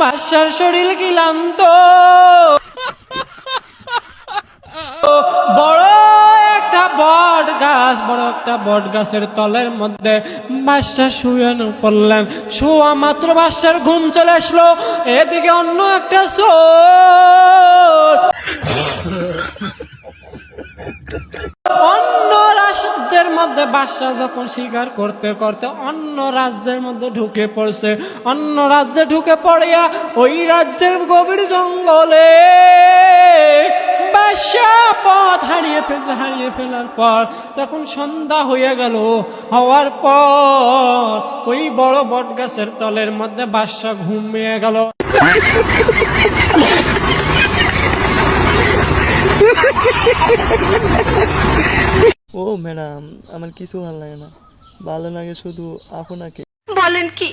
বাদশার শরীর ক্লান্ত, বড় একটা বট গাছের তলের মধ্যে বাদশা শুয়ে পড়লেন। শোয়া মাত্র বাদশার ঘুম চলে আসলো। এদিকে অন্য একটা চোর অন্য রাজ্যের মধ্যে বাদশা যখন শিকার করতে করতে অন্য রাজ্যের মধ্যে ঢুকে পড়ছে। অন্য রাজ্যে ঢুকে পড়িয়া ওই রাজ্যের গভীর জঙ্গলে বাদশা পথ হারিয়ে ফেলার পর তখন সন্ধ্যা হয়ে গেল। হওয়ার পর ওই বড় বট গাছের তলের মধ্যে বাদশা ঘুমিয়ে গেল। ও ম্যাডাম, আমার কিছু ভালো লাগে না, ভালো লাগে শুধু আপনাকে। বলেন কি?